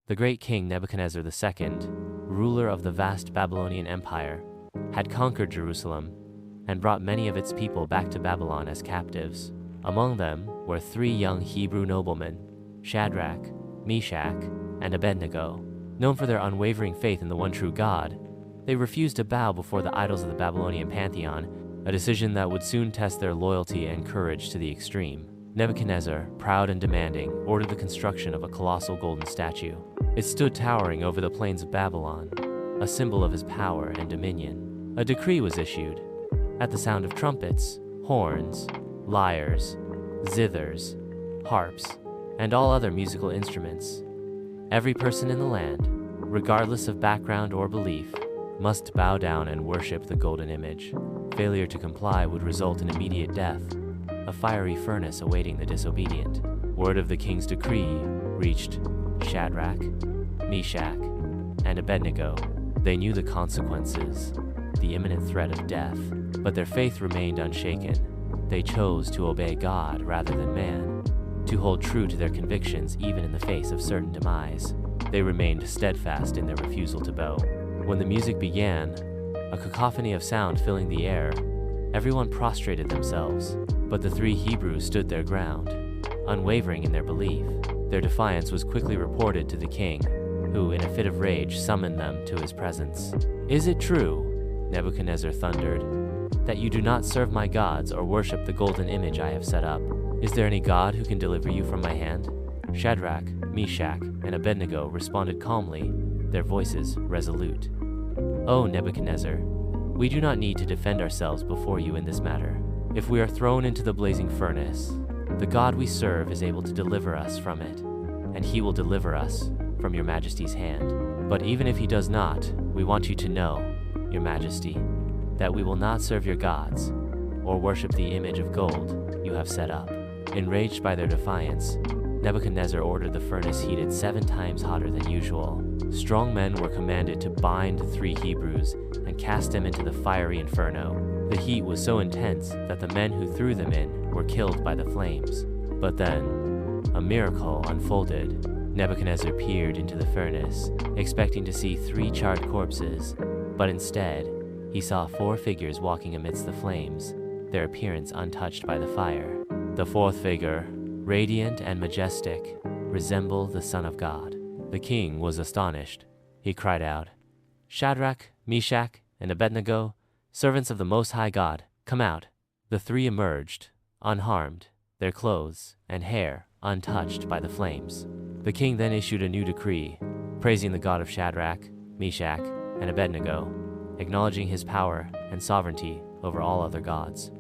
The great King Nebuchadnezzar II, ruler of the vast Babylonian Empire, had conquered Jerusalem and brought many of its people back to Babylon as captives. Among them were 3 young Hebrew noblemen, Shadrach, Meshach, and Abednego. Known for their unwavering faith in the one true God, they refused to bow before the idols of the Babylonian pantheon, a decision that would soon test their loyalty and courage to the extreme. Nebuchadnezzar, proud and demanding, ordered the construction of a colossal golden statue. It stood towering over the plains of Babylon, a symbol of his power and dominion. A decree was issued. At the sound of trumpets, horns, lyres, zithers, harps, and all other musical instruments, every person in the land, regardless of background or belief, must bow down and worship the golden image. Failure to comply would result in immediate death, a fiery furnace awaiting the disobedient. Word of the king's decree reached Shadrach, Meshach, and Abednego. They knew the consequences, the imminent threat of death, but their faith remained unshaken. They chose to obey God rather than man, to hold true to their convictions even in the face of certain demise. They remained steadfast in their refusal to bow. When the music began, a cacophony of sound filling the air, everyone prostrated themselves, but the 3 Hebrews stood their ground, unwavering in their belief. Their defiance was quickly reported to the king, who, in a fit of rage, summoned them to his presence. "Is it true," Nebuchadnezzar thundered, "that you do not serve my gods or worship the golden image I have set up? Is there any God who can deliver you from my hand?" Shadrach, Meshach, and Abednego responded calmly, their voices resolute. "O Nebuchadnezzar, we do not need to defend ourselves before you in this matter. If we are thrown into the blazing furnace, the God we serve is able to deliver us from it, and he will deliver us from your majesty's hand. But even if he does not, we want you to know, your majesty, that we will not serve your gods or worship the image of gold you have set up." Enraged by their defiance, Nebuchadnezzar ordered the furnace heated 7 times hotter than usual. Strong men were commanded to bind the 3 Hebrews and cast them into the fiery inferno. The heat was so intense that the men who threw them in were killed by the flames. But then, a miracle unfolded. Nebuchadnezzar peered into the furnace, expecting to see 3 charred corpses, but instead, he saw 4 figures walking amidst the flames, their appearance untouched by the fire. The 4th figure, radiant and majestic, resembled the Son of God. The king was astonished. He cried out, "Shadrach, Meshach, and Abednego, servants of the Most High God, come out." The 3 emerged, unharmed, their clothes and hair untouched by the flames. The king then issued a new decree, praising the God of Shadrach, Meshach, and Abednego, acknowledging his power and sovereignty over all other gods.